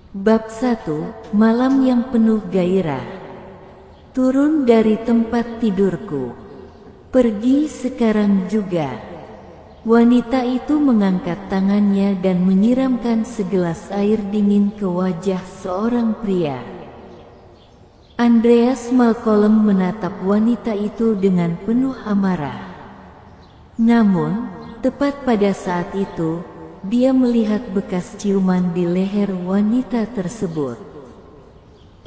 Bab 1, Malam yang penuh gairah. Turun dari tempat tidurku. Pergi sekarang juga. Wanita itu mengangkat tangannya dan menyiramkan segelas air dingin ke wajah seorang pria. Andreas Malcolm menatap wanita itu dengan penuh amarah. Namun, tepat pada saat itu, dia melihat bekas ciuman di leher wanita tersebut.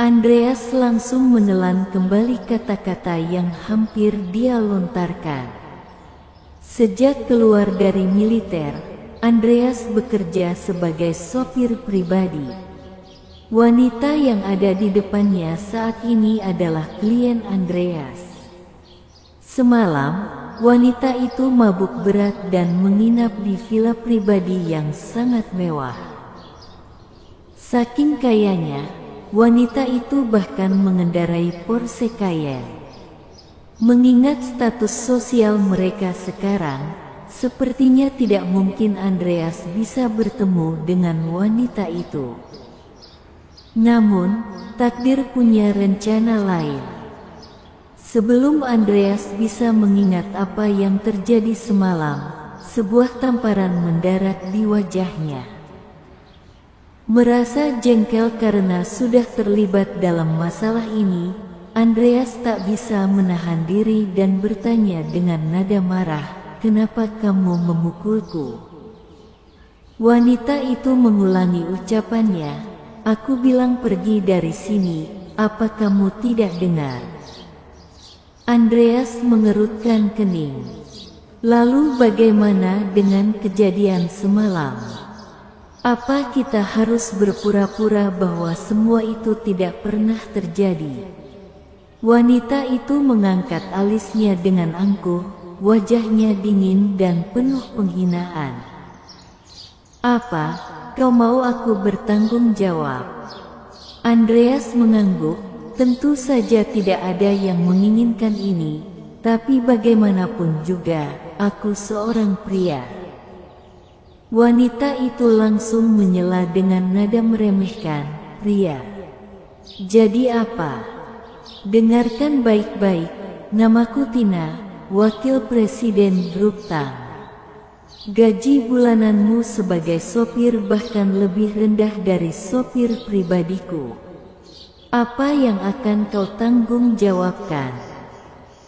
Andreas langsung menelan kembali kata-kata yang hampir dia lontarkan. Sejak keluar dari militer, Andreas bekerja sebagai sopir pribadi. Wanita yang ada di depannya saat ini adalah klien Andreas. Semalam, wanita itu mabuk berat dan menginap di villa pribadi yang sangat mewah. Saking kayanya, wanita itu bahkan mengendarai Porsche Cayenne. Mengingat status sosial mereka sekarang, sepertinya tidak mungkin Andreas bisa bertemu dengan wanita itu. Namun, takdir punya rencana lain. Sebelum Andreas bisa mengingat apa yang terjadi semalam, sebuah tamparan mendarat di wajahnya. Merasa jengkel karena sudah terlibat dalam masalah ini, Andreas tak bisa menahan diri dan bertanya dengan nada marah, "Kenapa kamu memukulku?" Wanita itu mengulangi ucapannya, "Aku bilang pergi dari sini, apa kamu tidak dengar?" Andreas mengerutkan kening. Lalu bagaimana dengan kejadian semalam? Apa kita harus berpura-pura bahwa semua itu tidak pernah terjadi? Wanita itu mengangkat alisnya dengan angkuh, wajahnya dingin dan penuh penghinaan. "Apa, kau mau aku bertanggung jawab?" Andreas mengangguk. Tentu saja tidak ada yang menginginkan ini, tapi bagaimanapun juga, aku seorang pria. Wanita itu langsung menyela dengan nada meremehkan, "Pria? Jadi apa? Dengarkan baik-baik, namaku Tina, wakil presiden Grup Tang. Gaji bulananmu sebagai sopir bahkan lebih rendah dari sopir pribadiku. Apa yang akan kau tanggung jawabkan?"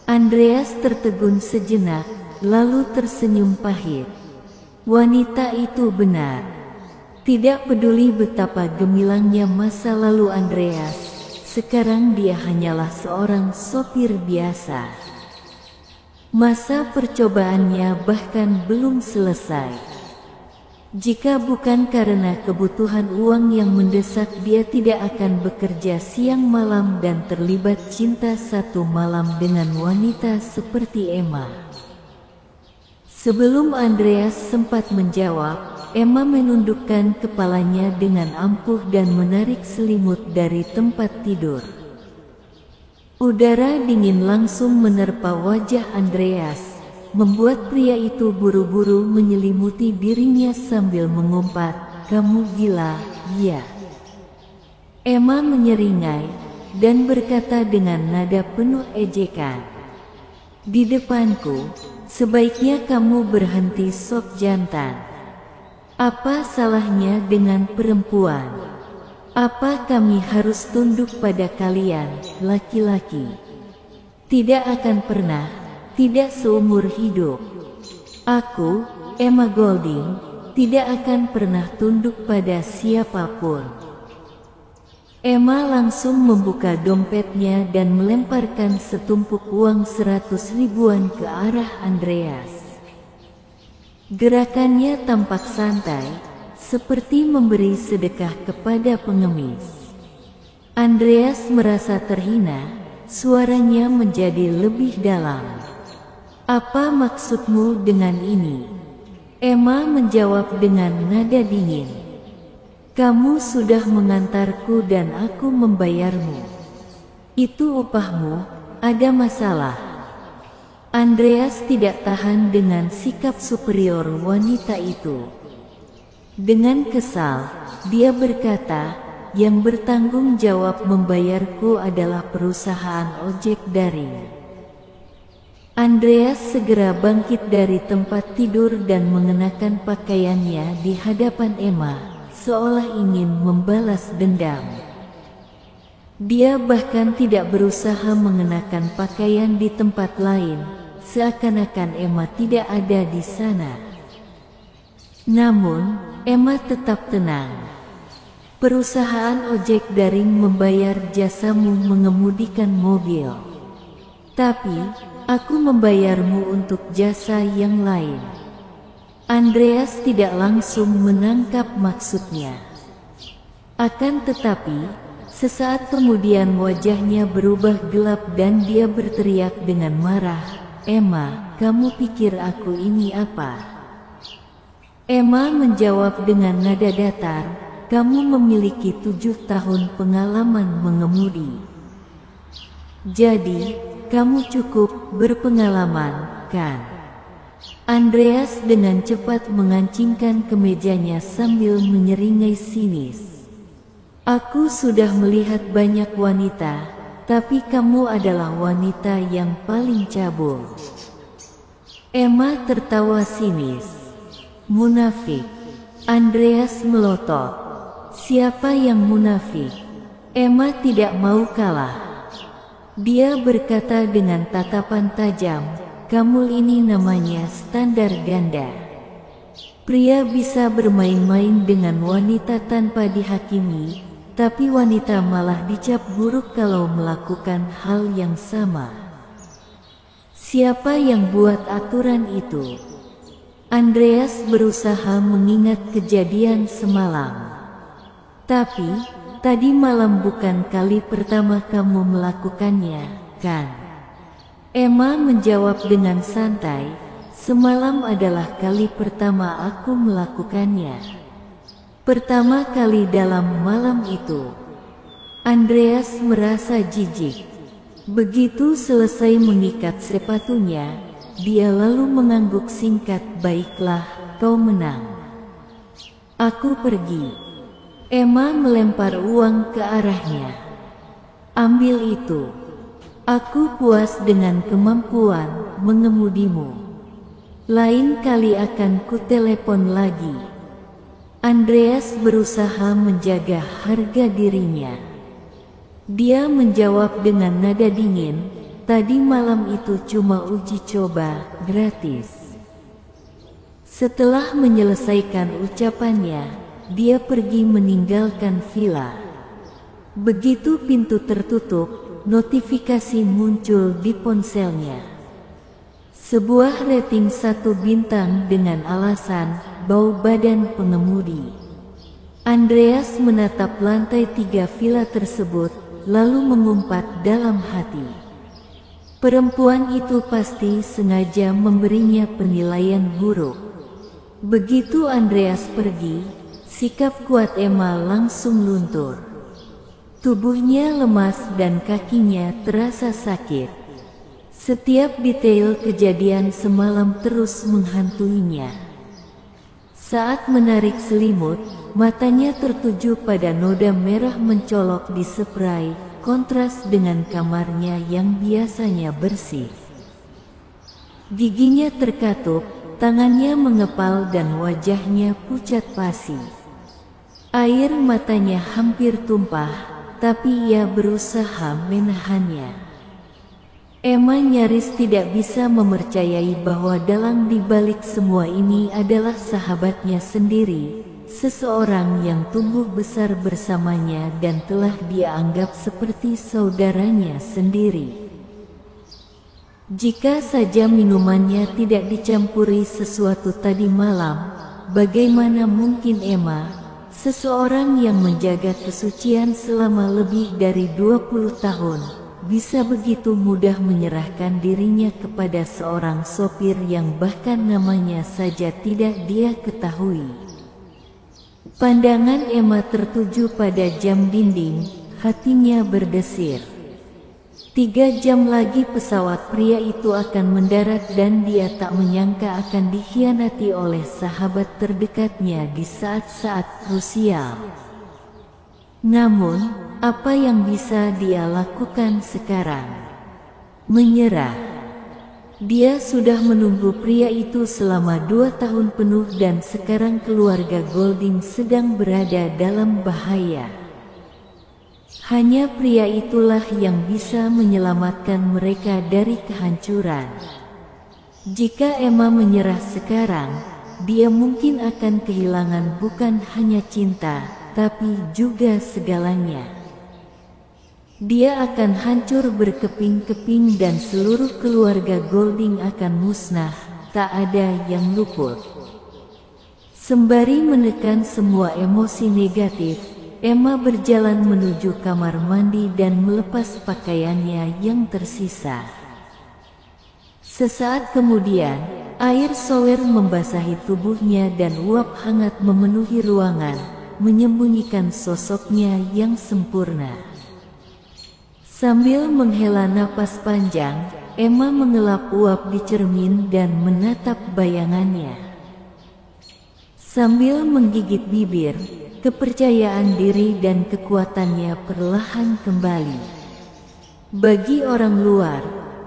Andreas tertegun sejenak, lalu tersenyum pahit. Wanita itu benar. Tidak peduli betapa gemilangnya masa lalu Andreas, sekarang dia hanyalah seorang sopir biasa. Masa percobaannya bahkan belum selesai. Jika bukan karena kebutuhan uang yang mendesak, dia tidak akan bekerja siang malam dan terlibat cinta satu malam dengan wanita seperti Emma. Sebelum Andreas sempat menjawab, Emma menundukkan kepalanya dengan ampuh dan menarik selimut dari tempat tidur. Udara dingin langsung menerpa wajah Andreas, membuat pria itu buru-buru menyelimuti dirinya sambil mengumpat, "Kamu gila, ya?" Emma menyeringai dan berkata dengan nada penuh ejekan, "Di depanku, sebaiknya kamu berhenti sok jantan. Apa salahnya dengan perempuan? Apa kami harus tunduk pada kalian, laki-laki? Tidak akan pernah. Tidak seumur hidup. Aku, Emma Golding, tidak akan pernah tunduk pada siapapun." Emma langsung membuka dompetnya dan melemparkan setumpuk uang 100 ribuan ke arah Andreas. Gerakannya tampak santai, seperti memberi sedekah kepada pengemis. Andreas merasa terhina, suaranya menjadi lebih dalam. "Apa maksudmu dengan ini?" Emma menjawab dengan nada dingin, "Kamu sudah mengantarku dan aku membayarmu. Itu upahmu, ada masalah?" Andreas tidak tahan dengan sikap superior wanita itu. Dengan kesal, dia berkata, yang bertanggung jawab membayarku adalah perusahaan ojek daring. Andreas segera bangkit dari tempat tidur dan mengenakan pakaiannya di hadapan Emma, seolah ingin membalas dendam. Dia bahkan tidak berusaha mengenakan pakaian di tempat lain, seakan-akan Emma tidak ada di sana. Namun, Emma tetap tenang. Perusahaan ojek daring membayar jasamu mengemudikan mobil. Tapi, aku membayarmu untuk jasa yang lain. Andreas tidak langsung menangkap maksudnya. Akan tetapi, sesaat kemudian wajahnya berubah gelap dan dia berteriak dengan marah, "Emma, kamu pikir aku ini apa?" Emma menjawab dengan nada datar, "Kamu memiliki 7 tahun pengalaman mengemudi. Jadi, kamu cukup berpengalaman, kan?" Andreas dengan cepat mengancingkan kemejanya sambil menyeringai sinis. "Aku sudah melihat banyak wanita, tapi kamu adalah wanita yang paling cabul." Emma tertawa sinis. "Munafik." Andreas melotot. "Siapa yang munafik?" Emma tidak mau kalah. Dia berkata dengan tatapan tajam, "Kamu ini namanya standar ganda. Pria bisa bermain-main dengan wanita tanpa dihakimi, tapi wanita malah dicap buruk kalau melakukan hal yang sama. Siapa yang buat aturan itu?" Andreas berusaha mengingat kejadian semalam. "Tapi, tadi malam bukan kali pertama kamu melakukannya, kan?" Emma menjawab dengan santai, "Semalam adalah kali pertama aku melakukannya. Pertama kali dalam malam itu." Andreas merasa jijik. Begitu selesai mengikat sepatunya, dia lalu mengangguk singkat, "Baiklah, kau menang. Aku pergi." Emma melempar uang ke arahnya. "Ambil itu. Aku puas dengan kemampuan mengemudimu. Lain kali akan kutelepon lagi." Andreas berusaha menjaga harga dirinya. Dia menjawab dengan nada dingin, "Tadi malam itu cuma uji coba, gratis." Setelah menyelesaikan ucapannya, dia pergi meninggalkan villa. Begitu pintu tertutup, notifikasi muncul di ponselnya. Sebuah rating 1 bintang dengan alasan, "Bau badan pengemudi." Andreas menatap lantai 3 villa tersebut, lalu mengumpat dalam hati. Perempuan itu pasti sengaja memberinya penilaian buruk. Begitu Andreas pergi, sikap kuat Emma langsung luntur. Tubuhnya lemas dan kakinya terasa sakit. Setiap detail kejadian semalam terus menghantuinya. Saat menarik selimut, matanya tertuju pada noda merah mencolok di spray, kontras dengan kamarnya yang biasanya bersih. Giginya terkatup, tangannya mengepal dan wajahnya pucat pasi. Air matanya hampir tumpah, tapi ia berusaha menahannya. Emma nyaris tidak bisa mempercayai bahwa dalang di balik semua ini adalah sahabatnya sendiri, seseorang yang tumbuh besar bersamanya dan telah dia anggap seperti saudaranya sendiri. Jika saja minumannya tidak dicampuri sesuatu tadi malam, bagaimana mungkin Emma, seseorang yang menjaga kesucian selama lebih dari 20 tahun, bisa begitu mudah menyerahkan dirinya kepada seorang sopir yang bahkan namanya saja tidak dia ketahui. Pandangan Emma tertuju pada jam dinding, hatinya berdesir. 3 jam lagi pesawat pria itu akan mendarat dan dia tak menyangka akan dikhianati oleh sahabat terdekatnya di saat-saat krusial. Namun, apa yang bisa dia lakukan sekarang? Menyerah. Dia sudah menunggu pria itu selama 2 tahun penuh dan sekarang keluarga Golding sedang berada dalam bahaya. Hanya pria itulah yang bisa menyelamatkan mereka dari kehancuran. Jika Emma menyerah sekarang, dia mungkin akan kehilangan bukan hanya cinta, tapi juga segalanya. Dia akan hancur berkeping-keping dan seluruh keluarga Golding akan musnah, tak ada yang luput. Sembari menekan semua emosi negatif, Emma berjalan menuju kamar mandi dan melepas pakaiannya yang tersisa. Sesaat kemudian, air shower membasahi tubuhnya dan uap hangat memenuhi ruangan, menyembunyikan sosoknya yang sempurna. Sambil menghela napas panjang, Emma mengelap uap di cermin dan menatap bayangannya. Sambil menggigit bibir, kepercayaan diri dan kekuatannya perlahan kembali. Bagi orang luar,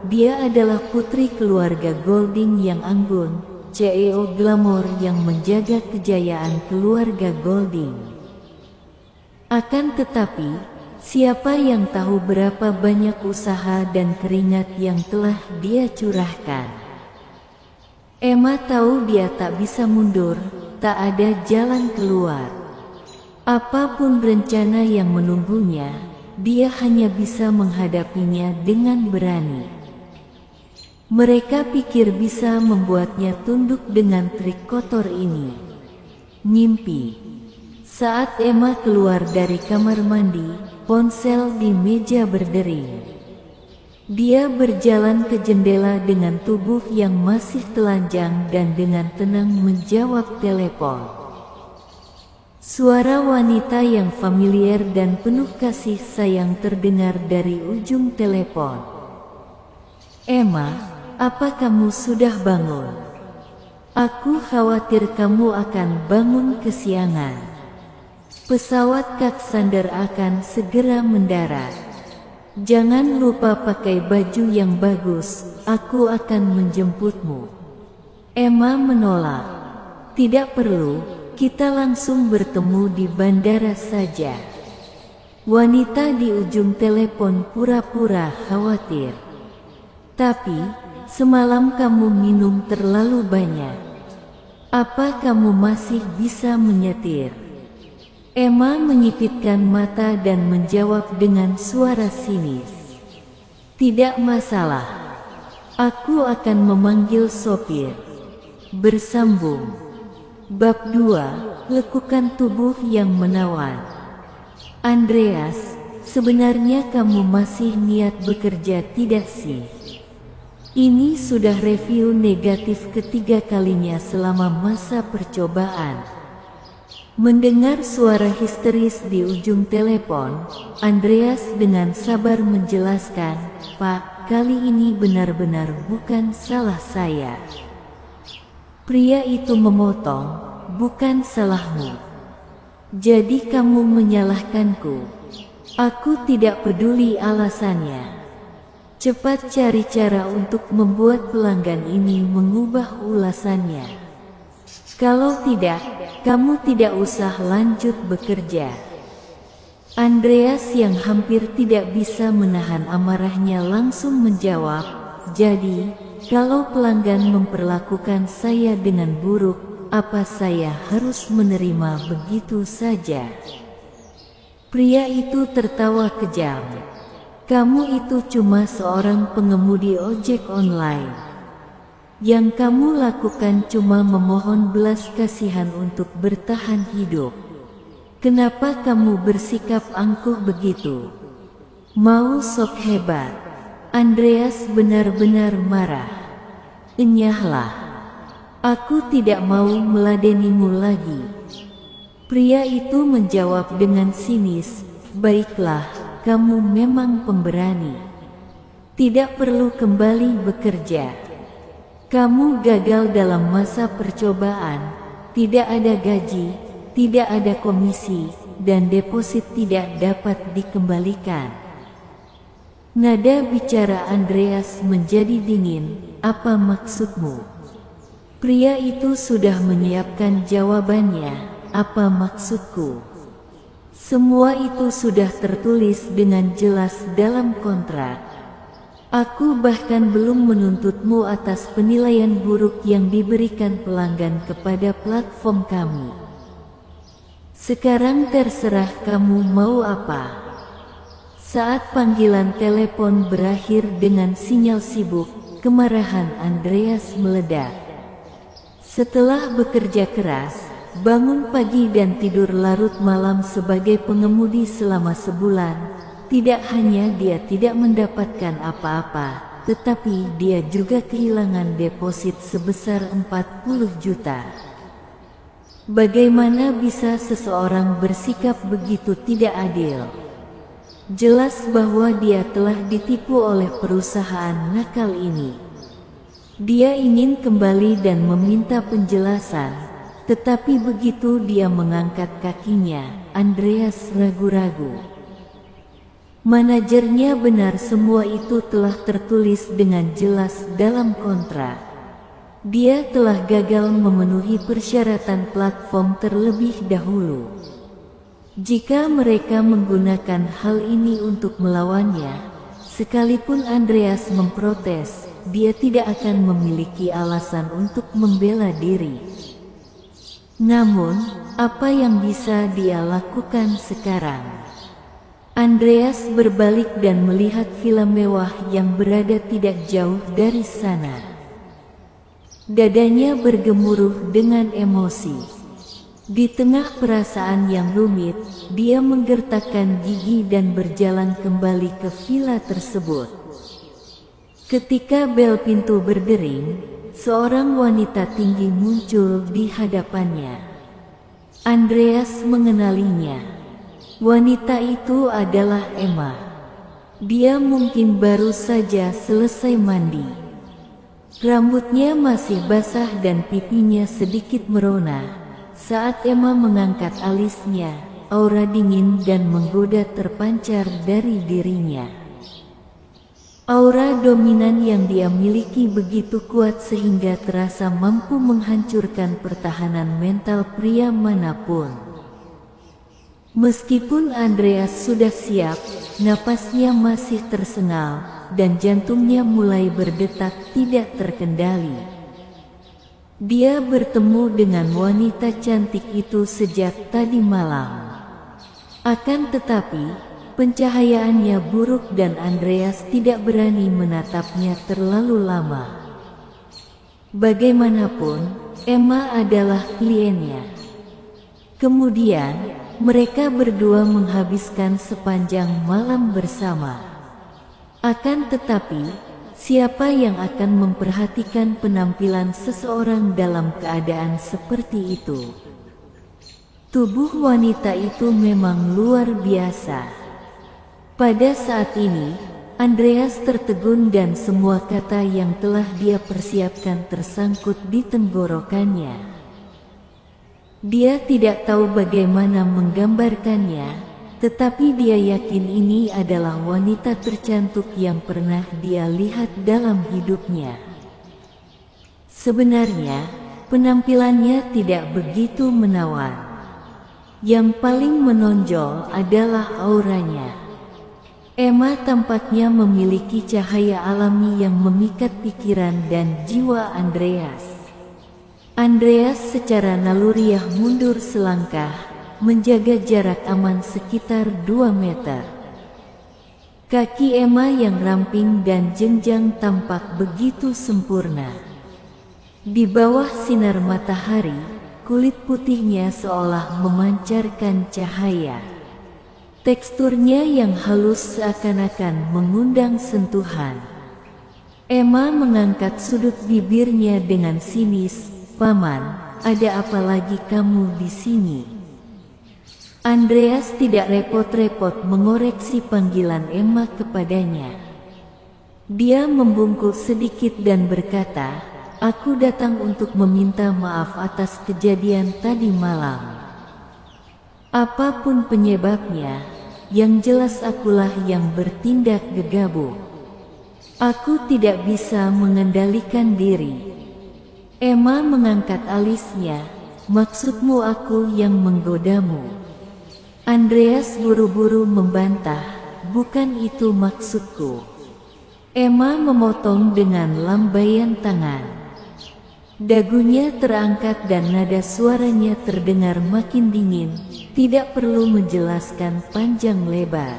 dia adalah putri keluarga Golding yang anggun, CEO glamor yang menjaga kejayaan keluarga Golding. Akan tetapi, siapa yang tahu berapa banyak usaha dan keringat yang telah dia curahkan? Emma tahu dia tak bisa mundur, tak ada jalan keluar. Apapun rencana yang menunggunya, dia hanya bisa menghadapinya dengan berani. Mereka pikir bisa membuatnya tunduk dengan trik kotor ini. Mimpi. Saat Emma keluar dari kamar mandi, ponsel di meja berdering. Dia berjalan ke jendela dengan tubuh yang masih telanjang dan dengan tenang menjawab telepon. Suara wanita yang familiar dan penuh kasih sayang terdengar dari ujung telepon. Emma, apa kamu sudah bangun? Aku khawatir kamu akan bangun kesiangan. Pesawat Kaksander akan segera mendarat. Jangan lupa pakai baju yang bagus, aku akan menjemputmu. Emma menolak. Tidak perlu, kita langsung bertemu di bandara saja. Wanita di ujung telepon pura-pura khawatir. Tapi, semalam kamu minum terlalu banyak. Apa kamu masih bisa menyetir? Emma menyipitkan mata dan menjawab dengan suara sinis. Tidak masalah. Aku akan memanggil sopir. Bersambung. Bab 2, lekukan tubuh yang menawan. Andreas, sebenarnya kamu masih niat bekerja tidak sih? Ini sudah review negatif ketiga kalinya selama masa percobaan. Mendengar suara histeris di ujung telepon, Andreas dengan sabar menjelaskan, Pak, kali ini benar-benar bukan salah saya. Pria itu memotong, bukan salahmu. Jadi kamu menyalahkanku. Aku tidak peduli alasannya. Cepat cari cara untuk membuat pelanggan ini mengubah ulasannya. Kalau tidak, kamu tidak usah lanjut bekerja. Andreas yang hampir tidak bisa menahan amarahnya langsung menjawab, jadi, kalau pelanggan memperlakukan saya dengan buruk, apa saya harus menerima begitu saja? Pria itu tertawa kejam. Kamu itu cuma seorang pengemudi ojek online. Yang kamu lakukan cuma memohon belas kasihan untuk bertahan hidup. Kenapa kamu bersikap angkuh begitu? Mau sok hebat? Andreas benar-benar marah. Enyahlah. Aku tidak mau meladenimu lagi. Pria itu menjawab dengan sinis, baiklah, kamu memang pemberani. Tidak perlu kembali bekerja. Kamu gagal dalam masa percobaan, tidak ada gaji, tidak ada komisi, dan deposit tidak dapat dikembalikan. Nada bicara Andreas menjadi dingin. Apa maksudmu? Pria itu sudah menyiapkan jawabannya. Apa maksudku? Semua itu sudah tertulis dengan jelas dalam kontrak. Aku bahkan belum menuntutmu atas penilaian buruk yang diberikan pelanggan kepada platform kami. Sekarang terserah kamu mau apa. Saat panggilan telepon berakhir dengan sinyal sibuk, kemarahan Andreas meledak. Setelah bekerja keras, bangun pagi dan tidur larut malam sebagai pengemudi selama sebulan, tidak hanya dia tidak mendapatkan apa-apa, tetapi dia juga kehilangan deposit sebesar 40 juta. Bagaimana bisa seseorang bersikap begitu tidak adil? Jelas bahwa dia telah ditipu oleh perusahaan nakal ini. Dia ingin kembali dan meminta penjelasan, tetapi begitu dia mengangkat kakinya, Andreas ragu-ragu. Manajernya benar, semua itu telah tertulis dengan jelas dalam kontrak. Dia telah gagal memenuhi persyaratan platform terlebih dahulu. Jika mereka menggunakan hal ini untuk melawannya, sekalipun Andreas memprotes, dia tidak akan memiliki alasan untuk membela diri. Namun, apa yang bisa dia lakukan sekarang? Andreas berbalik dan melihat villa mewah yang berada tidak jauh dari sana. Dadanya bergemuruh dengan emosi. Di tengah perasaan yang rumit, dia menggertakkan gigi dan berjalan kembali ke villa tersebut. Ketika bel pintu berdering, seorang wanita tinggi muncul di hadapannya. Andreas mengenalinya. Wanita itu adalah Emma. Dia mungkin baru saja selesai mandi. Rambutnya masih basah dan pipinya sedikit merona. Saat Emma mengangkat alisnya, aura dingin dan menggoda terpancar dari dirinya. Aura dominan yang dia miliki begitu kuat sehingga terasa mampu menghancurkan pertahanan mental pria manapun. Meskipun Andreas sudah siap, napasnya masih tersengal, dan jantungnya mulai berdetak tidak terkendali. Dia bertemu dengan wanita cantik itu sejak tadi malam. Akan tetapi, pencahayaannya buruk dan Andreas tidak berani menatapnya terlalu lama. Bagaimanapun, Emma adalah kliennya. Kemudian, mereka berdua menghabiskan sepanjang malam bersama. Akan tetapi, siapa yang akan memperhatikan penampilan seseorang dalam keadaan seperti itu? Tubuh wanita itu memang luar biasa. Pada saat ini, Andreas tertegun dan semua kata yang telah dia persiapkan tersangkut di tenggorokannya. Dia tidak tahu bagaimana menggambarkannya, tetapi dia yakin ini adalah wanita tercantik yang pernah dia lihat dalam hidupnya. Sebenarnya, penampilannya tidak begitu menawan. Yang paling menonjol adalah auranya. Emma tampaknya memiliki cahaya alami yang memikat pikiran dan jiwa Andreas. Andreas secara naluriah mundur selangkah, menjaga jarak aman sekitar 2 meter. Kaki Emma yang ramping dan jenjang tampak begitu sempurna. Di bawah sinar matahari, kulit putihnya seolah memancarkan cahaya. Teksturnya yang halus seakan-akan mengundang sentuhan. Emma mengangkat sudut bibirnya dengan sinis. "Paman, ada apa lagi kamu di sini?" Andreas tidak repot-repot mengoreksi panggilan Emma kepadanya. Dia membungkuk sedikit dan berkata, "Aku datang untuk meminta maaf atas kejadian tadi malam. Apapun penyebabnya, yang jelas akulah yang bertindak gegabah. Aku tidak bisa mengendalikan diri. Emma mengangkat alisnya. Maksudmu aku yang menggodamu? Andreas buru-buru membantah. Bukan itu maksudku. Emma memotong dengan lambaian tangan. Dagunya terangkat dan nada suaranya terdengar makin dingin. Tidak perlu menjelaskan panjang lebar.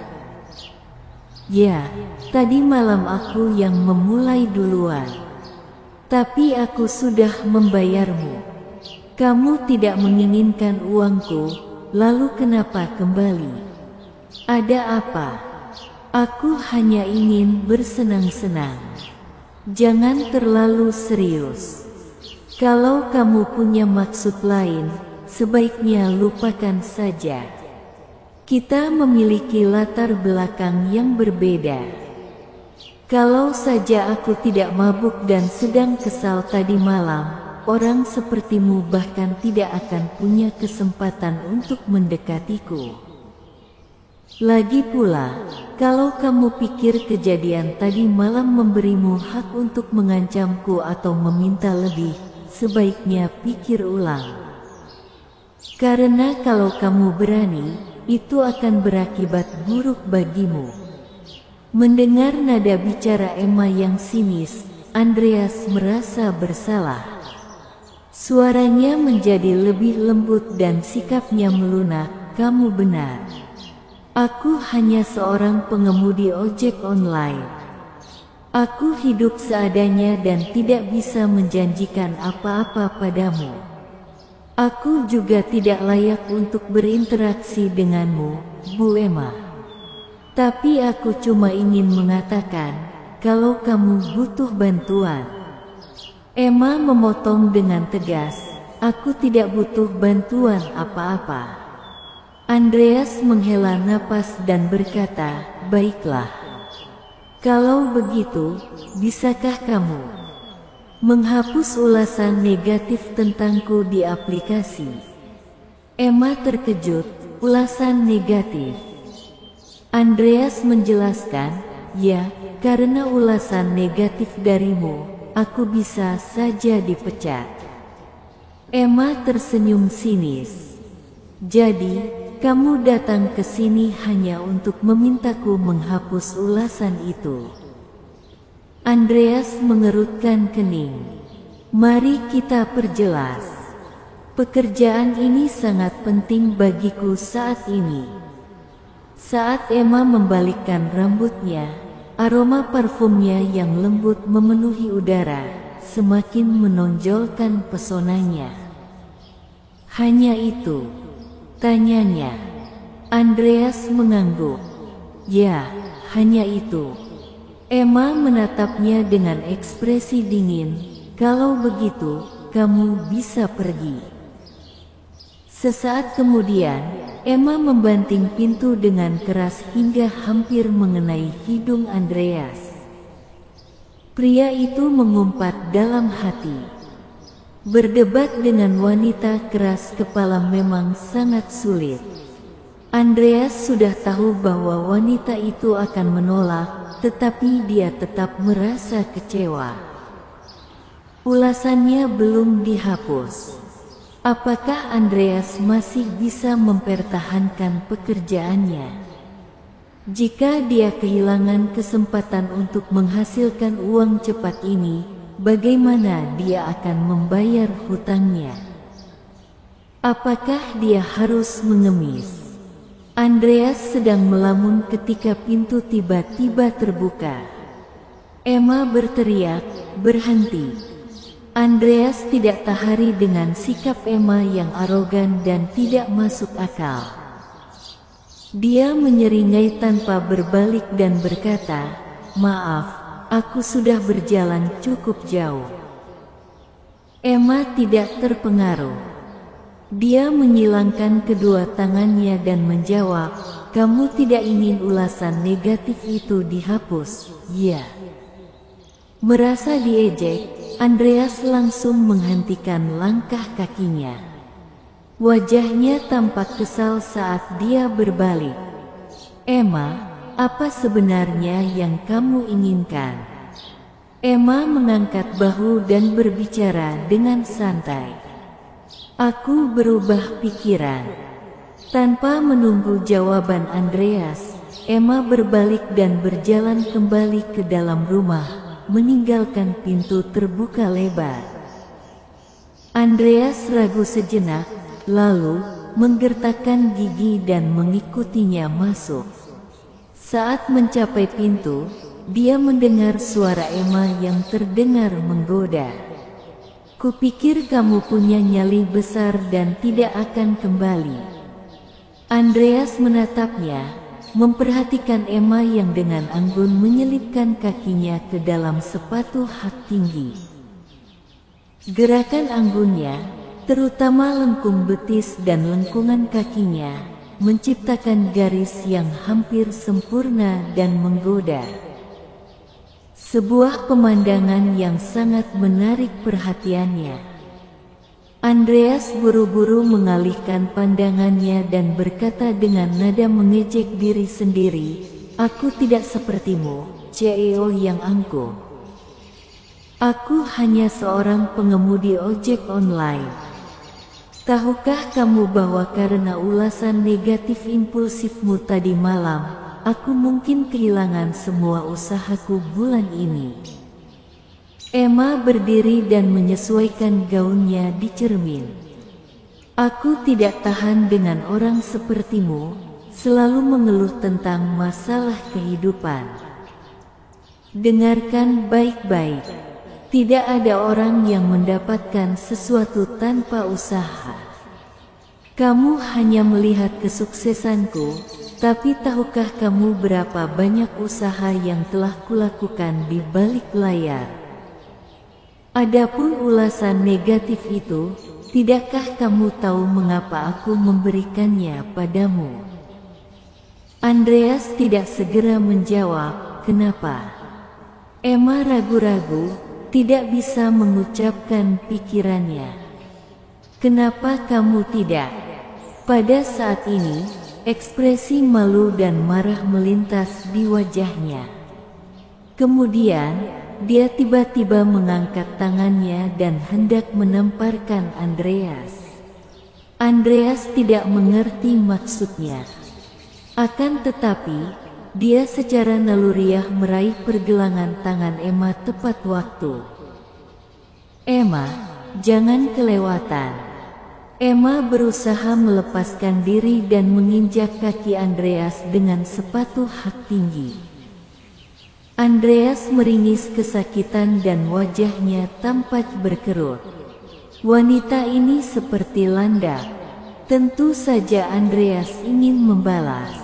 Ya, tadi malam aku yang memulai duluan. Tapi aku sudah membayarmu. Kamu tidak menginginkan uangku, lalu kenapa kembali? Ada apa? Aku hanya ingin bersenang-senang. Jangan terlalu serius. Kalau kamu punya maksud lain, sebaiknya lupakan saja. Kita memiliki latar belakang yang berbeda. Kalau saja aku tidak mabuk dan sedang kesal tadi malam, orang sepertimu bahkan tidak akan punya kesempatan untuk mendekatiku. Lagi pula, kalau kamu pikir kejadian tadi malam memberimu hak untuk mengancamku atau meminta lebih, sebaiknya pikir ulang. Karena kalau kamu berani, itu akan berakibat buruk bagimu. Mendengar nada bicara Emma yang sinis, Andreas merasa bersalah. Suaranya menjadi lebih lembut dan sikapnya melunak. Kamu benar. Aku hanya seorang pengemudi ojek online. Aku hidup seadanya dan tidak bisa menjanjikan apa-apa padamu. Aku juga tidak layak untuk berinteraksi denganmu, Bu Emma. Tapi aku cuma ingin mengatakan, kalau kamu butuh bantuan. Emma memotong dengan tegas, aku tidak butuh bantuan apa-apa. Andreas menghela napas dan berkata, baiklah. Kalau begitu, bisakah kamu menghapus ulasan negatif tentangku di aplikasi? Emma terkejut, ulasan negatif. Andreas menjelaskan, ya, karena ulasan negatif darimu, aku bisa saja dipecat. Emma tersenyum sinis. Jadi, kamu datang ke sini hanya untuk memintaku menghapus ulasan itu. Andreas mengerutkan kening. Mari kita perjelas. Pekerjaan ini sangat penting bagiku saat ini. Saat Emma membalikkan rambutnya, aroma parfumnya yang lembut memenuhi udara, semakin menonjolkan pesonanya. Hanya itu? Tanyanya. Andreas mengangguk. Ya, hanya itu. Emma menatapnya dengan ekspresi dingin. Kalau begitu, kamu bisa pergi. Sesaat kemudian, Emma membanting pintu dengan keras hingga hampir mengenai hidung Andreas. Pria itu mengumpat dalam hati. Berdebat dengan wanita keras kepala memang sangat sulit. Andreas sudah tahu bahwa wanita itu akan menolak, tetapi dia tetap merasa kecewa. Ulasannya belum dihapus. Apakah Andreas masih bisa mempertahankan pekerjaannya? Jika dia kehilangan kesempatan untuk menghasilkan uang cepat ini, bagaimana dia akan membayar hutangnya? Apakah dia harus mengemis? Andreas sedang melamun ketika pintu tiba-tiba terbuka. Emma berteriak, "Berhenti!" Andreas tidak terharu dengan sikap Emma yang arogan dan tidak masuk akal. Dia menyeringai tanpa berbalik dan berkata, "Maaf, aku sudah berjalan cukup jauh." Emma tidak terpengaruh. Dia menyilangkan kedua tangannya dan menjawab, "Kamu tidak ingin ulasan negatif itu dihapus, ya?" Merasa diejek, Andreas langsung menghentikan langkah kakinya. Wajahnya tampak kesal saat dia berbalik. "Emma, apa sebenarnya yang kamu inginkan?" Emma mengangkat bahu dan berbicara dengan santai. "Aku berubah pikiran." Tanpa menunggu jawaban Andreas, Emma berbalik dan berjalan kembali ke dalam rumah, meninggalkan pintu terbuka lebar. Andreas ragu sejenak, lalu menggertakkan gigi dan mengikutinya masuk. Saat mencapai pintu, dia mendengar suara Emma yang terdengar menggoda. "Kupikir kamu punya nyali besar dan tidak akan kembali." Andreas menatapnya, memperhatikan Emma yang dengan anggun menyelipkan kakinya ke dalam sepatu hak tinggi. Gerakan anggunnya, terutama lengkung betis dan lengkungan kakinya, menciptakan garis yang hampir sempurna dan menggoda. Sebuah pemandangan yang sangat menarik perhatiannya. Andreas buru-buru mengalihkan pandangannya dan berkata dengan nada mengejek diri sendiri, "Aku tidak sepertimu, CEO yang angkuh. Aku hanya seorang pengemudi ojek online. Tahukah kamu bahwa karena ulasan negatif impulsifmu tadi malam, aku mungkin kehilangan semua usahaku bulan ini?" Emma berdiri dan menyesuaikan gaunnya di cermin. "Aku tidak tahan dengan orang sepertimu, selalu mengeluh tentang masalah kehidupan. Dengarkan baik-baik, tidak ada orang yang mendapatkan sesuatu tanpa usaha. Kamu hanya melihat kesuksesanku, tapi tahukah kamu berapa banyak usaha yang telah kulakukan di balik layar? Adapun ulasan negatif itu, tidakkah kamu tahu mengapa aku memberikannya padamu?" Andreas tidak segera menjawab, "Kenapa?" Emma ragu-ragu, tidak bisa mengucapkan pikirannya. "Kenapa kamu tidak?" Pada saat ini, ekspresi malu dan marah melintas di wajahnya. Kemudian, dia tiba-tiba mengangkat tangannya dan hendak menamparkan Andreas. Andreas tidak mengerti maksudnya. Akan tetapi, dia secara naluriah meraih pergelangan tangan Emma tepat waktu. "Emma, jangan kelewatan." Emma berusaha melepaskan diri dan menginjak kaki Andreas dengan sepatu hak tinggi. Andreas meringis kesakitan dan wajahnya tampak berkerut. Wanita ini seperti landak. Tentu saja Andreas ingin membalas.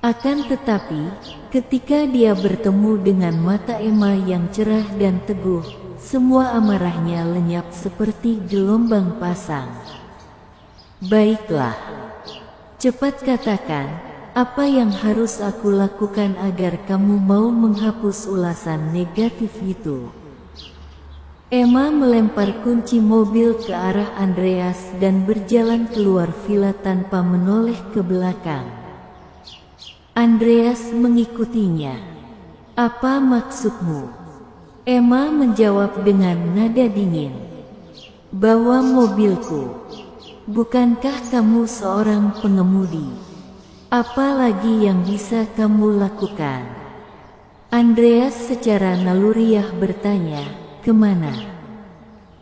Akan tetapi, ketika dia bertemu dengan mata Emma yang cerah dan teguh, semua amarahnya lenyap seperti gelombang pasang. "Baiklah, cepat katakan, apa yang harus aku lakukan agar kamu mau menghapus ulasan negatif itu?" Emma melempar kunci mobil ke arah Andreas dan berjalan keluar villa tanpa menoleh ke belakang. Andreas mengikutinya. "Apa maksudmu?" Emma menjawab dengan nada dingin. "Bawa mobilku. Bukankah kamu seorang pengemudi? Apa lagi yang bisa kamu lakukan?" Andreas secara naluriah bertanya, "Kemana?"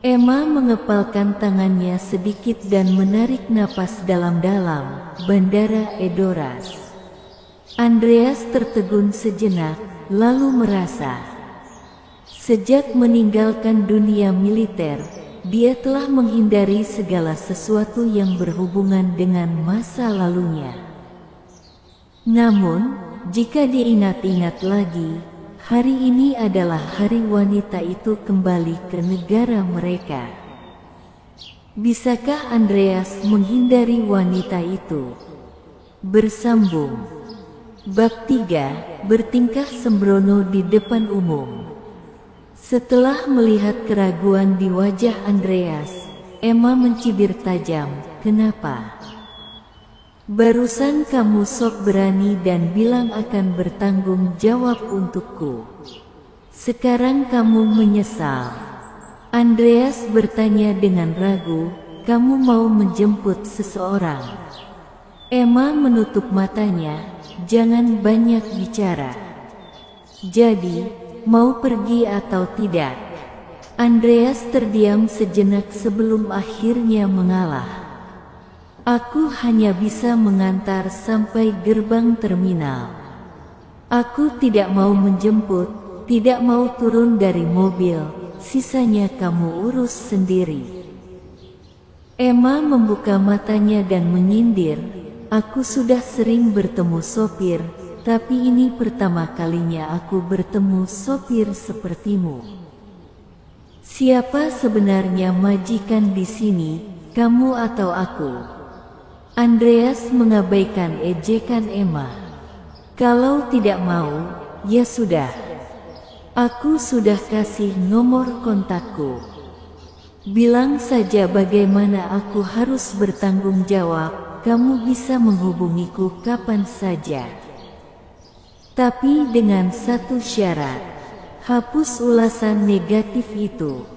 Emma mengepalkan tangannya sedikit dan menarik napas dalam-dalam. "Bandara Edoras." Andreas tertegun sejenak, lalu merasa. Sejak meninggalkan dunia militer, dia telah menghindari segala sesuatu yang berhubungan dengan masa lalunya. Namun, jika diingat-ingat lagi, hari ini adalah hari wanita itu kembali ke negara mereka. Bisakah Andreas menghindari wanita itu? Bersambung. Bab 3, bertingkah sembrono di depan umum. Setelah melihat keraguan di wajah Andreas, Emma mencibir tajam, kenapa? Barusan kamu sok berani dan bilang akan bertanggung jawab untukku. Sekarang kamu menyesal. Andreas bertanya dengan ragu, kamu mau menjemput seseorang? Emma menutup matanya, jangan banyak bicara. Jadi, mau pergi atau tidak? Andreas terdiam sejenak sebelum akhirnya mengalah. Aku hanya bisa mengantar sampai gerbang terminal. Aku tidak mau menjemput, tidak mau turun dari mobil, sisanya kamu urus sendiri. Emma membuka matanya dan menyindir, aku sudah sering bertemu sopir, tapi ini pertama kalinya aku bertemu sopir sepertimu. Siapa sebenarnya majikan di sini, kamu atau aku? Andreas mengabaikan ejekan Emma. Kalau tidak mau, ya sudah. Aku sudah kasih nomor kontakku. Bilang saja bagaimana aku harus bertanggung jawab, kamu bisa menghubungiku kapan saja. Tapi dengan satu syarat, hapus ulasan negatif itu.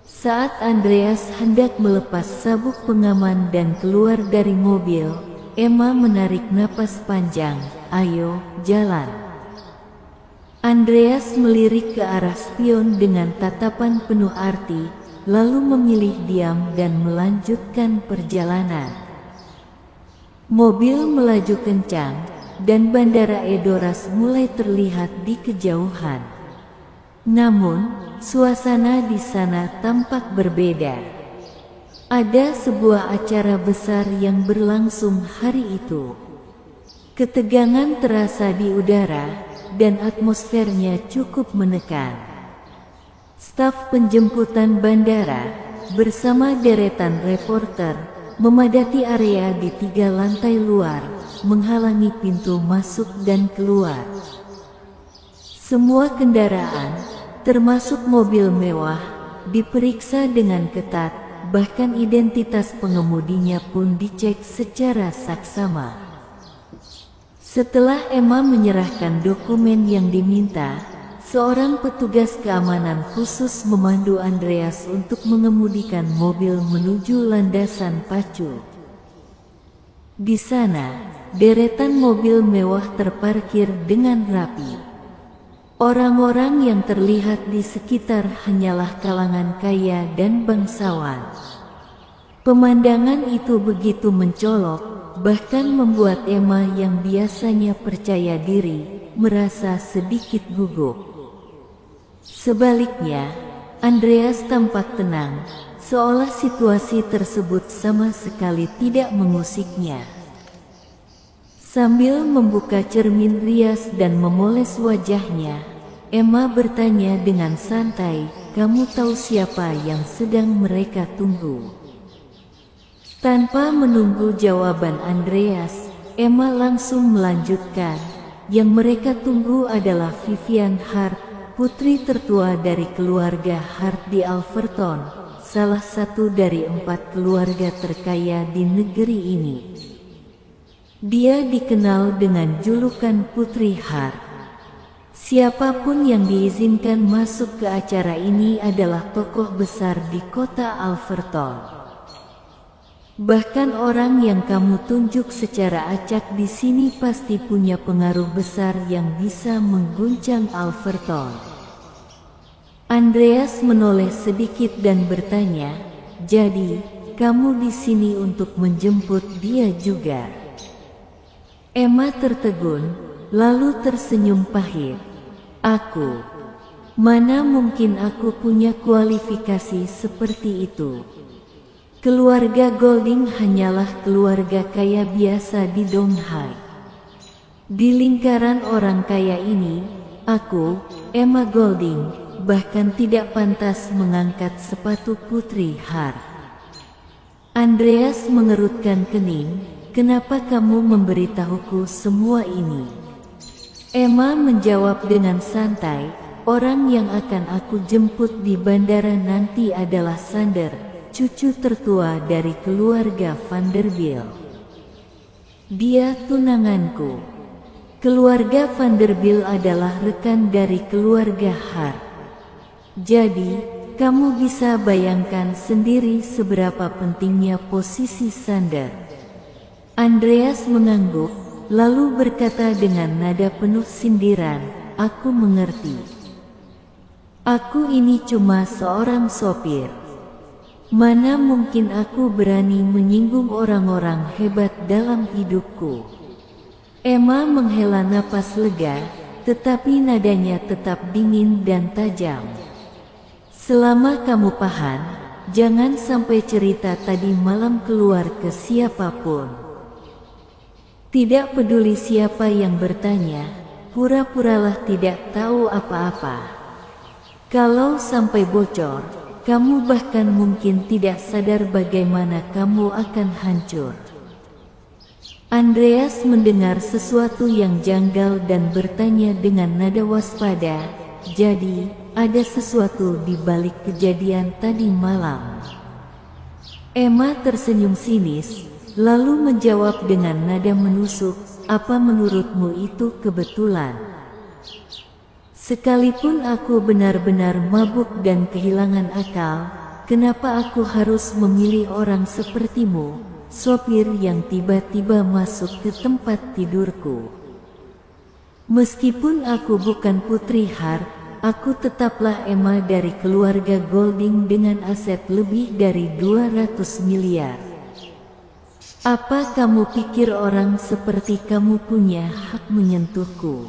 Saat Andreas hendak melepas sabuk pengaman dan keluar dari mobil, Emma menarik napas panjang, ayo, jalan. Andreas melirik ke arah spion dengan tatapan penuh arti, lalu memilih diam dan melanjutkan perjalanan. Mobil melaju kencang, dan bandara Edoras mulai terlihat di kejauhan. Namun, suasana di sana tampak berbeda. Ada sebuah acara besar yang berlangsung hari itu. Ketegangan terasa di udara, dan atmosfernya cukup menekan. Staf penjemputan bandara, bersama deretan reporter, memadati area di 3 lantai luar, menghalangi pintu masuk dan keluar. Semua kendaraan, termasuk mobil mewah, diperiksa dengan ketat, bahkan identitas pengemudinya pun dicek secara saksama. Setelah Emma menyerahkan dokumen yang diminta, seorang petugas keamanan khusus memandu Andreas untuk mengemudikan mobil menuju landasan pacu. Di sana, deretan mobil mewah terparkir dengan rapi. Orang-orang yang terlihat di sekitar hanyalah kalangan kaya dan bangsawan. Pemandangan itu begitu mencolok, bahkan membuat Emma yang biasanya percaya diri, merasa sedikit gugup. Sebaliknya, Andreas tampak tenang, seolah situasi tersebut sama sekali tidak mengusiknya. Sambil membuka cermin rias dan memoles wajahnya, Emma bertanya dengan santai, kamu tahu siapa yang sedang mereka tunggu? Tanpa menunggu jawaban Andreas, Emma langsung melanjutkan, yang mereka tunggu adalah Vivian Hart, putri tertua dari keluarga Hart di Alverton, salah satu dari 4 keluarga terkaya di negeri ini. Dia dikenal dengan julukan Putri Hart. Siapapun yang diizinkan masuk ke acara ini adalah tokoh besar di kota Alverton. Bahkan orang yang kamu tunjuk secara acak di sini pasti punya pengaruh besar yang bisa mengguncang Alverton. Andreas menoleh sedikit dan bertanya, jadi kamu di sini untuk menjemput dia juga? Emma tertegun, lalu tersenyum pahit. Aku, mana mungkin aku punya kualifikasi seperti itu? Keluarga Golding hanyalah keluarga kaya biasa di Donghai. Di lingkaran orang kaya ini, aku, Emma Golding, bahkan tidak pantas mengangkat sepatu Putri Hart. Andreas mengerutkan kening. Kenapa kamu memberitahuku semua ini? Emma menjawab dengan santai, orang yang akan aku jemput di bandara nanti adalah Sander, cucu tertua dari keluarga Vanderbilt. Dia tunanganku. Keluarga Vanderbilt adalah rekan dari keluarga Hart. Jadi, kamu bisa bayangkan sendiri seberapa pentingnya posisi Sander. Andreas mengangguk, lalu berkata dengan nada penuh sindiran, "Aku mengerti. Aku ini cuma seorang sopir. Mana mungkin aku berani menyinggung orang-orang hebat dalam hidupku." Emma menghela napas lega, tetapi nadanya tetap dingin dan tajam. "Selama kamu paham, jangan sampai cerita tadi malam keluar ke siapapun. Tidak peduli siapa yang bertanya, pura-puralah tidak tahu apa-apa. Kalau sampai bocor, kamu bahkan mungkin tidak sadar bagaimana kamu akan hancur." Andreas mendengar sesuatu yang janggal dan bertanya dengan nada waspada, "Jadi, ada sesuatu di balik kejadian tadi malam?" Emma tersenyum sinis, lalu menjawab dengan nada menusuk, "Apa menurutmu itu kebetulan? Sekalipun aku benar-benar mabuk dan kehilangan akal, kenapa aku harus memilih orang sepertimu, sopir yang tiba-tiba masuk ke tempat tidurku? Meskipun aku bukan putri Hart, aku tetaplah Emma dari keluarga Golding dengan aset lebih dari 200 miliar. Apa kamu pikir orang seperti kamu punya hak menyentuhku?"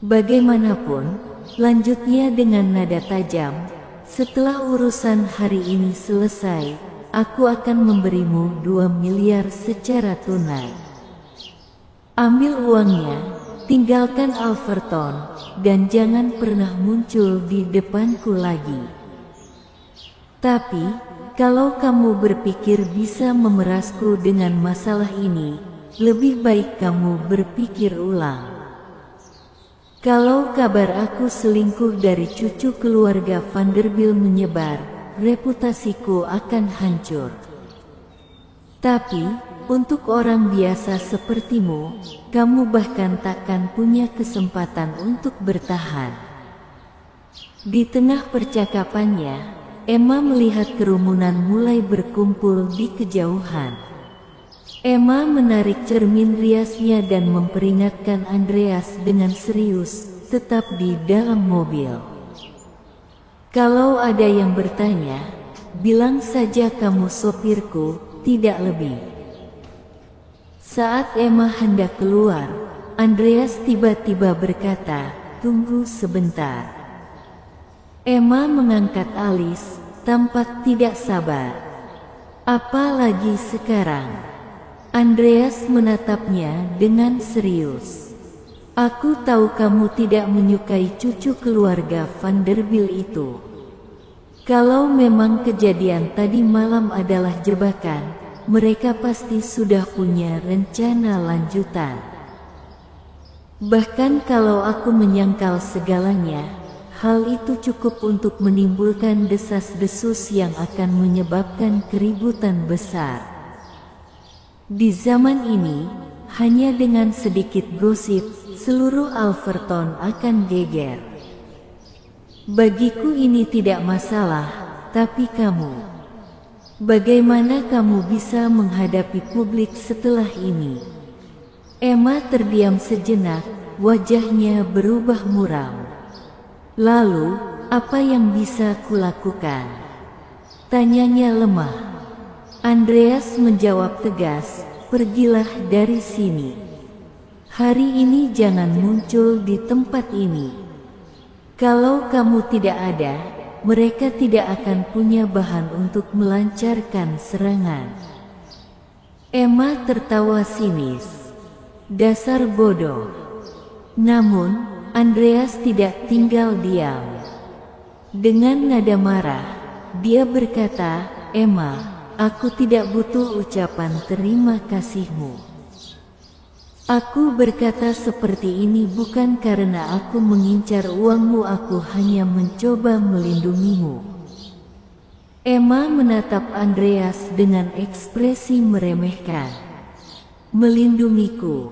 "Bagaimanapun," lanjutnya dengan nada tajam, "setelah urusan hari ini selesai, aku akan memberimu 2 miliar secara tunai. Ambil uangnya, tinggalkan Alverton, dan jangan pernah muncul di depanku lagi. Tapi, kalau kamu berpikir bisa memerasku dengan masalah ini, lebih baik kamu berpikir ulang. Kalau kabar aku selingkuh dari cucu keluarga Vanderbilt menyebar, reputasiku akan hancur. Tapi, untuk orang biasa sepertimu, kamu bahkan takkan punya kesempatan untuk bertahan." Di tengah percakapannya, Emma melihat kerumunan mulai berkumpul di kejauhan. Emma menarik cermin riasnya dan memperingatkan Andreas dengan serius, "Tetap di dalam mobil. Kalau ada yang bertanya, bilang saja kamu sopirku, tidak lebih." Saat Emma hendak keluar, Andreas tiba-tiba berkata, "Tunggu sebentar." Emma mengangkat alis, tampak tidak sabar. "Apalagi sekarang?" Andreas menatapnya dengan serius. "Aku tahu kamu tidak menyukai cucu keluarga Vanderbilt itu. Kalau memang kejadian tadi malam adalah jebakan, mereka pasti sudah punya rencana lanjutan. Bahkan kalau aku menyangkal segalanya, hal itu cukup untuk menimbulkan desas-desus yang akan menyebabkan keributan besar. Di zaman ini, hanya dengan sedikit gosip, seluruh Alverton akan geger. Bagiku ini tidak masalah, tapi kamu, bagaimana kamu bisa menghadapi publik setelah ini?" Emma terdiam sejenak, wajahnya berubah muram. "Lalu, apa yang bisa kulakukan?" tanyanya lemah. Andreas menjawab tegas, "Pergilah dari sini. Hari ini jangan muncul di tempat ini. Kalau kamu tidak ada, mereka tidak akan punya bahan untuk melancarkan serangan." Emma tertawa sinis. "Dasar bodoh." Namun, Andreas tidak tinggal diam. Dengan nada marah, dia berkata, "Emma, aku tidak butuh ucapan terima kasihmu. Aku berkata seperti ini bukan karena aku mengincar uangmu, aku hanya mencoba melindungimu. Emma menatap Andreas dengan ekspresi meremehkan. Melindungiku.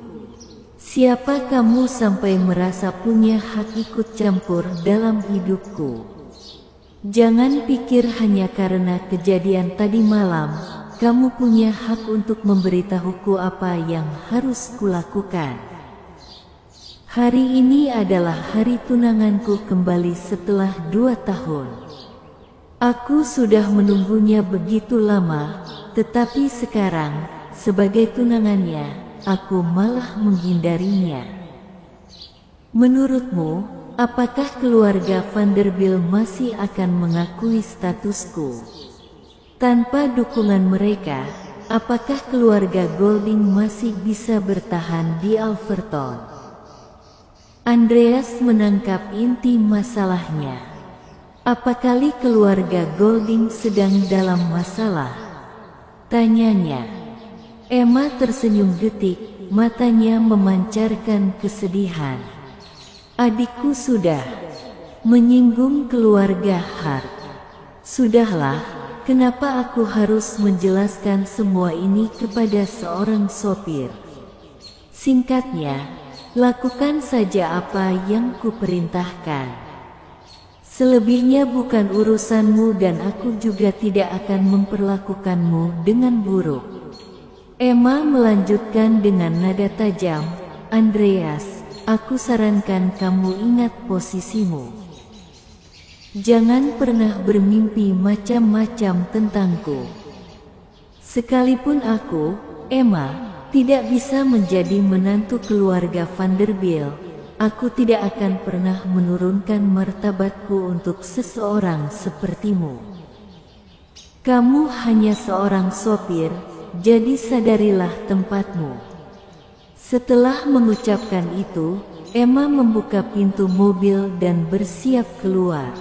Siapa kamu sampai merasa punya hak ikut campur dalam hidupku? Jangan pikir hanya karena kejadian tadi malam, kamu punya hak untuk memberitahuku apa yang harus kulakukan. Hari ini adalah hari tunanganku kembali setelah 2 tahun. Aku sudah menunggunya begitu lama, tetapi sekarang, sebagai tunangannya, aku malah menghindarinya. Menurutmu, apakah keluarga Vanderbilt masih akan mengakui statusku? Tanpa dukungan mereka, apakah keluarga Golding masih bisa bertahan di Alverton? Andreas menangkap inti masalahnya. Apakali keluarga Golding sedang dalam masalah? Tanyanya. Emma tersenyum detik, matanya memancarkan kesedihan. Adikku sudah menyinggung keluarga Hart. Sudahlah, kenapa aku harus menjelaskan semua ini kepada seorang sopir? Singkatnya, lakukan saja apa yang kuperintahkan. Selebihnya bukan urusanmu dan aku juga tidak akan memperlakukanmu dengan buruk. Emma melanjutkan dengan nada tajam, Andreas, aku sarankan kamu ingat posisimu. Jangan pernah bermimpi macam-macam tentangku. Sekalipun aku, Emma, tidak bisa menjadi menantu keluarga Vanderbilt, aku tidak akan pernah menurunkan martabatku untuk seseorang sepertimu. Kamu hanya seorang sopir, jadi sadarilah tempatmu. Setelah mengucapkan itu, Emma membuka pintu mobil dan bersiap keluar.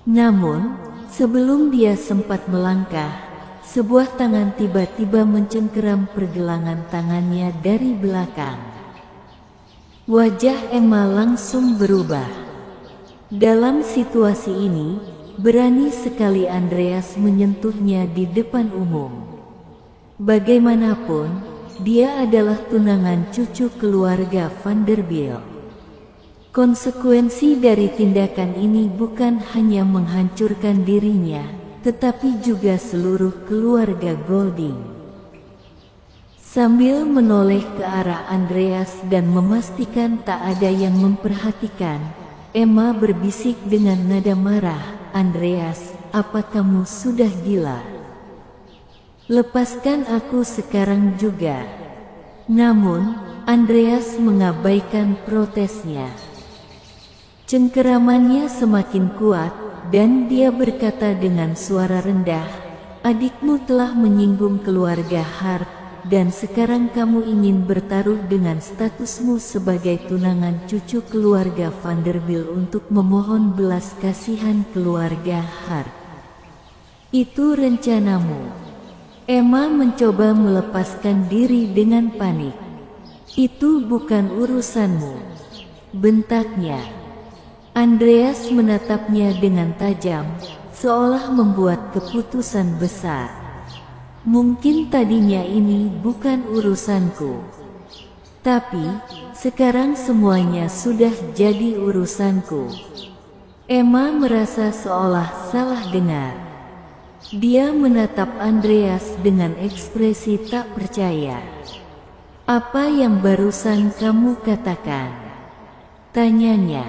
Namun, sebelum dia sempat melangkah, sebuah tangan tiba-tiba mencengkeram pergelangan tangannya dari belakang. Wajah Emma langsung berubah. Dalam situasi ini, berani sekali Andreas menyentuhnya di depan umum. Bagaimanapun, dia adalah tunangan cucu keluarga Vanderbilt. Konsekuensi dari tindakan ini bukan hanya menghancurkan dirinya, tetapi juga seluruh keluarga Golding. Sambil menoleh ke arah Andreas dan memastikan tak ada yang memperhatikan, Emma berbisik dengan nada marah, Andreas, apa kamu sudah gila? Lepaskan aku sekarang juga. Namun, Andreas mengabaikan protesnya. Cengkeramannya semakin kuat, dan dia berkata dengan suara rendah, adikmu telah menyinggung keluarga Hart, dan sekarang kamu ingin bertaruh dengan statusmu sebagai tunangan cucu keluarga Vanderbilt untuk memohon belas kasihan keluarga Hart. Itu rencanamu. Emma mencoba melepaskan diri dengan panik. Itu bukan urusanmu, bentaknya. Andreas menatapnya dengan tajam, seolah membuat keputusan besar. Mungkin tadinya ini bukan urusanku, tapi sekarang semuanya sudah jadi urusanku. Emma merasa seolah salah dengar. Dia menatap Andreas dengan ekspresi tak percaya. Apa yang barusan kamu katakan? Tanyanya.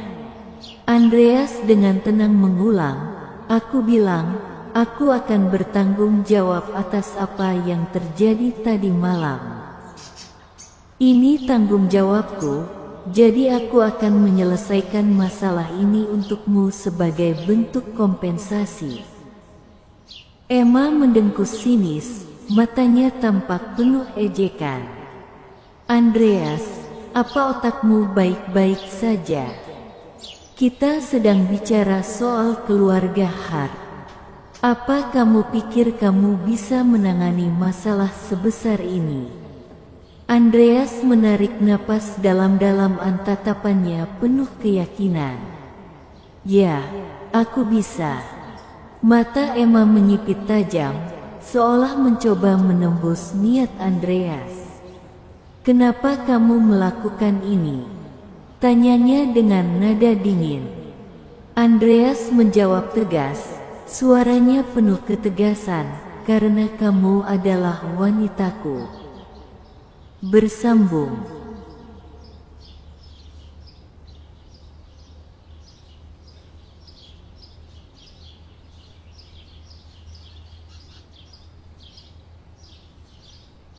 Andreas dengan tenang mengulang, aku bilang, aku akan bertanggung jawab atas apa yang terjadi tadi malam. Ini tanggung jawabku, jadi aku akan menyelesaikan masalah ini untukmu sebagai bentuk kompensasi. Emma mendengkus sinis, matanya tampak penuh ejekan. Andreas, apa otakmu baik-baik saja? Kita sedang bicara soal keluarga Hart. Apa kamu pikir kamu bisa menangani masalah sebesar ini? Andreas menarik napas dalam-dalam, tatapannya penuh keyakinan. Ya, aku bisa. Mata Emma menyipit tajam, seolah mencoba menembus niat Andreas. "Kenapa kamu melakukan ini?" tanyanya dengan nada dingin. Andreas menjawab tegas, suaranya penuh ketegasan, "Karena kamu adalah wanitaku." Bersambung.